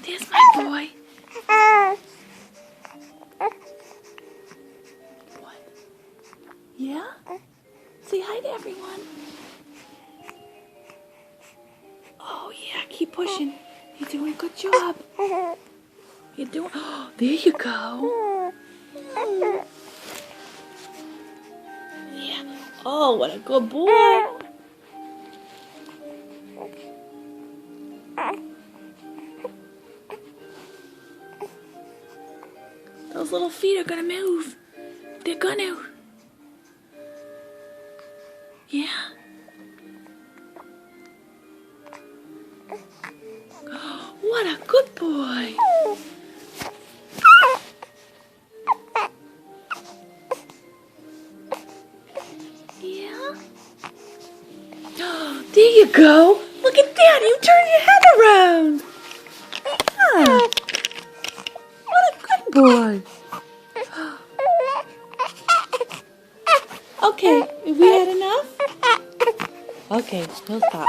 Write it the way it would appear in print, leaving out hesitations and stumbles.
There's my boy. What? Yeah? Say hi to everyone. Oh yeah, keep pushing. You're doing a good job. You're doing. Oh, there you go. Yeah. Oh, what a good boy. Those little feet are gonna move. They're gonna. Yeah. What a good boy. Yeah. There you go. Look at that. You turn your head around. Huh. What a good boy. Okay, have we had enough? Okay, we'll stop.